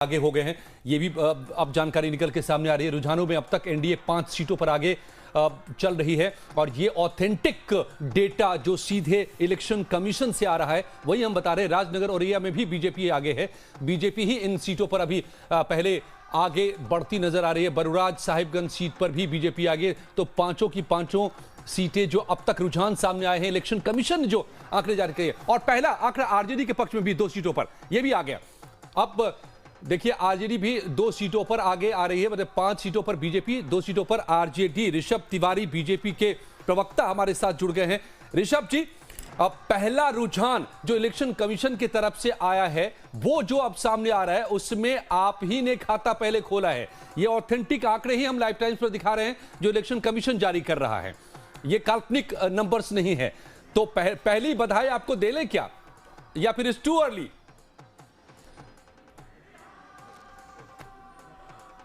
आगे हो गए हैं। ये भी अब जानकारी निकल के सामने आ रही है। रुझानों में अब तक एनडीए 5 सीटों पर आगे चल रही है और ये ऑथेंटिक डेटा जो सीधे इलेक्शन कमीशन से आ रहा है वही हम बता रहे हैं। राजनगर औरैया में भी बीजेपी आगे है। बीजेपी ही इन सीटों पर अभी पहले आगे बढ़ती नजर आ रही है। बरुराज साहिबगंज सीट पर भी बीजेपी आगे। तो पांचों की पांचों सीटें जो अब तक रुझान सामने आए हैं, इलेक्शन कमीशन जो आंकड़े जारी किए और पहला आंकड़ा आरजेडी के पक्ष में भी 2 सीटों पर यह भी आ गया। अब देखिए आरजेडी भी 2 सीटों पर आगे आ रही है, मतलब 5 सीटों पर बीजेपी, 2 सीटों पर आरजेडी। ऋषभ तिवारी बीजेपी के प्रवक्ता हमारे साथ जुड़ गए हैं। ऋषभ जी, अब पहला रुझान जो इलेक्शन कमीशन की तरफ से आया है वो जो अब सामने आ रहा है उसमें आप ही ने खाता पहले खोला है। ये ऑथेंटिक आंकड़े ही हम लाइव टाइम्स पर दिखा रहे हैं जो इलेक्शन कमीशन जारी कर रहा है, ये काल्पनिक नंबर्स नहीं है। तो पहली बधाई आपको दे ले क्या, या फिर इट्स टू अर्ली?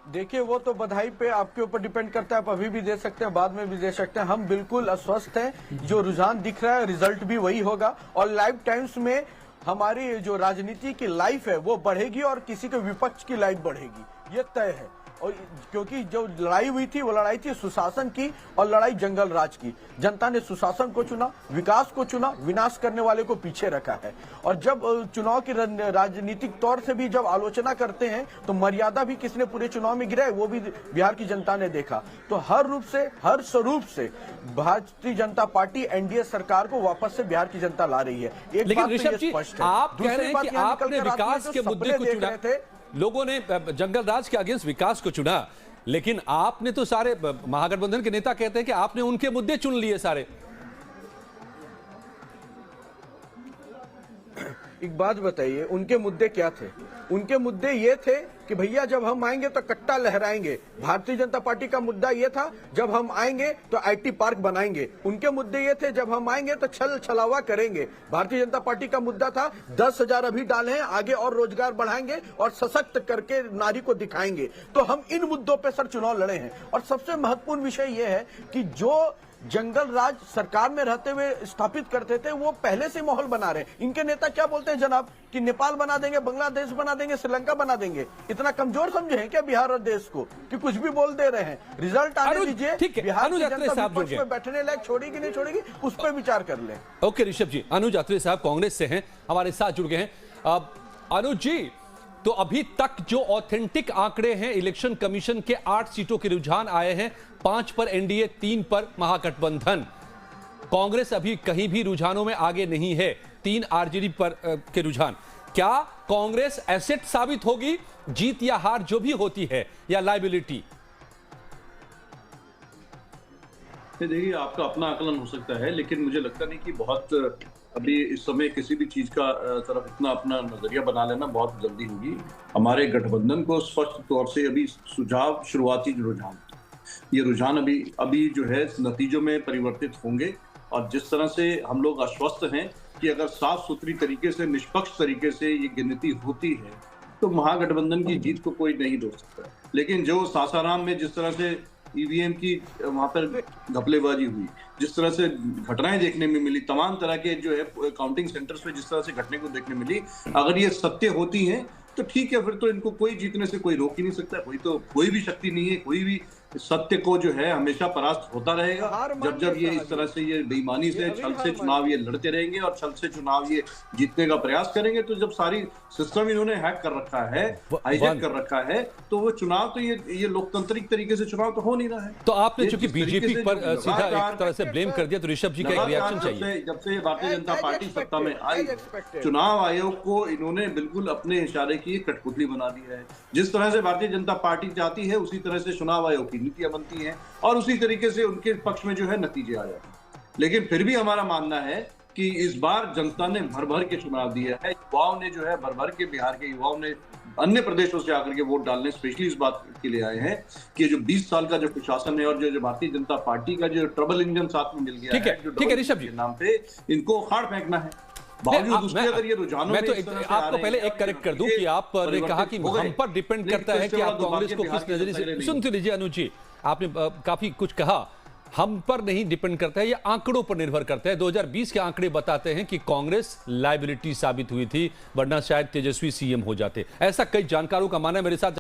देखिए, वो तो बधाई पे आपके ऊपर डिपेंड करता है। आप अभी भी दे सकते हैं, बाद में भी दे सकते हैं। हम बिल्कुल अस्वस्थ हैं। जो रुझान दिख रहा है रिजल्ट भी वही होगा। और लाइव टाइम्स में हमारी जो राजनीति की लाइफ है वो बढ़ेगी और किसी के विपक्ष की लाइफ बढ़ेगी, ये तय है। और क्योंकि जो लड़ाई हुई थी वो लड़ाई थी सुशासन की और लड़ाई जंगल राज की। जनता ने सुशासन को चुना, विकास को चुना, विनाश करने वाले को पीछे रखा है। और जब चुनाव की राजनीतिक तौर से भी जब आलोचना करते हैं तो मर्यादा भी किसने पूरे चुनाव में गिराई वो भी बिहार की जनता ने देखा। तो हर रूप से, हर स्वरूप से भारतीय जनता पार्टी एनडीए सरकार को वापस से बिहार की जनता ला रही है। एक बात तो ये स्पष्ट है। आप कह रहे हैं कि आपने विकास के मुद्दे को चुना थे, लोगों ने जंगल राज के अगेंस्ट विकास को चुना, लेकिन आपने तो सारे महागठबंधन के नेता कहते हैं कि आपने उनके मुद्दे चुन लिए सारे। एक बात बताइए, उनके मुद्दे क्या थे? उनके मुद्दे ये थे कि भैया जब हम आएंगे तो कट्टा लहराएंगे। भारतीय जनता पार्टी का मुद्दा ये था जब हम आएंगे तो आईटी पार्क बनाएंगे। उनके मुद्दे ये थे जब हम आएंगे तो छल छलावा करेंगे। भारतीय जनता पार्टी का मुद्दा था 10,000 अभी डाले हैं, आगे और रोजगार बढ़ाएंगे और सशक्त करके नारी को दिखाएंगे। तो हम इन मुद्दों पर सर चुनाव लड़े हैं। और सबसे महत्वपूर्ण विषय ये है कि जो जंगल राज सरकार में रहते हुए स्थापित करते थे वो पहले से माहौल बना रहे हैं। इनके नेता क्या बोलते हैं जनाब कि नेपाल बना देंगे, बांग्लादेश बना देंगे, श्रीलंका बना देंगे। इतना कमजोर समझे हैं क्या बिहार और देश को कि कुछ भी बोल दे रहे हैं? रिजल्ट आने दीजिए, बिहार की जनता विपक्ष में बैठने लायक छोड़ेगी नहीं छोड़ेगी, उस पर विचार कर ले। ओके ऋषभ जी, अनुज अत्रे साहब कांग्रेस से हैं, हमारे साथ जुड़ गए हैं। अनुज जी, तो अभी तक जो ऑथेंटिक आंकड़े हैं इलेक्शन कमीशन के 8 सीटों के रुझान आए हैं, 5 पर एनडीए, 3 पर महागठबंधन। कांग्रेस अभी कहीं भी रुझानों में आगे नहीं है, 3 आरजेडी पर के रुझान। क्या कांग्रेस एसेट साबित होगी, जीत या हार जो भी होती है, या लायबिलिटी? देखिए, आपका अपना आकलन हो सकता है, लेकिन मुझे लगता नहीं कि बहुत अभी इस समय किसी भी चीज का तरफ इतना अपना नजरिया बना लेना बहुत जल्दी होगी। हमारे गठबंधन को स्पष्ट तौर से अभी सुझाव, शुरुआती रुझान, ये रुझान अभी जो है नतीजों में परिवर्तित होंगे। और जिस तरह से हम लोग आश्वस्त हैं कि अगर साफ सुथरी तरीके से, निष्पक्ष तरीके से ये गिनती होती है तो महागठबंधन की जीत को कोई नहीं रोक सकता। लेकिन जो सासाराम में जिस तरह से ईवीएम की वहां पर घपलेबाजी हुई, जिस तरह से घटनाएं देखने में मिली, तमाम तरह के जो है काउंटिंग सेंटर्स पे जिस तरह से घटने को देखने मिली, अगर ये सत्य होती हैं तो ठीक है, फिर तो इनको कोई जीतने से कोई रोक ही नहीं सकता। कोई भी शक्ति नहीं है, कोई भी सत्य को जो है हमेशा परास्त होता रहेगा। जब ये इस तरह से ये बेईमानी से, छल से चुनाव ये लड़ते रहेंगे और छल से चुनाव ये जीतने का प्रयास करेंगे, तो जब सारी सिस्टम इन्होंने हैक कर रखा है, हाईजैक कर रखा है, तो वो चुनाव तो ये लोकतांत्रिक तरीके से चुनाव तो हो नहीं रहा है। तो आपने चूंकि बीजेपी पर सीधा एक तरह से ब्लेम कर दिया, तो ऋषभ जी का एक रिएक्शन चाहिए। जब से भारतीय जनता पार्टी सत्ता में आई, चुनाव आयोग को इन्होंने बिल्कुल अपने इशारे की कठपुतली बना दिया है। जिस तरह से भारतीय जनता पार्टी चाहती है उसी तरह से चुनाव आयोग की नीतियां बनती हैं और उसी तरीके से उनके पक्ष में जो है नतीजे आ जाते हैं। लेकिन फिर भी हमारा मानना है कि इस बार जनता ने भर भर के चुनाव दिया है। युवाओं ने जो है भर भर के, बिहार के युवाओं ने अन्य प्रदेशों से आकर के वोट डालने स्पेशली इस बात के लिए आए हैं कि जो 20 साल का जो प्रशासन है और जो भारतीय जनता पार्टी का जो ट्रबल इंजन साथ में मिल गया है, ठीक है ऋषभ जी, नाम पे इनको उखाड़ फेंकना है। अगर ये रुझानों मैं तो आपको पहले एक करेक्ट कर दूं कि आपने कहा कि हम पर डिपेंड करता है कि आप कांग्रेस को किस नजरिए से। सुनते लीजिए अनुज जी, आपने काफी कुछ कहा हम पर नहीं डिपेंड करता है, ये आंकड़ों पर निर्भर करता है। 2020 के आंकड़े बताते हैं कि कांग्रेस लायबिलिटी साबित हुई थी, वरना शायद तेजस्वी सीएम हो जाते। ऐसा कई जानकारों का मानना है। मेरे साथ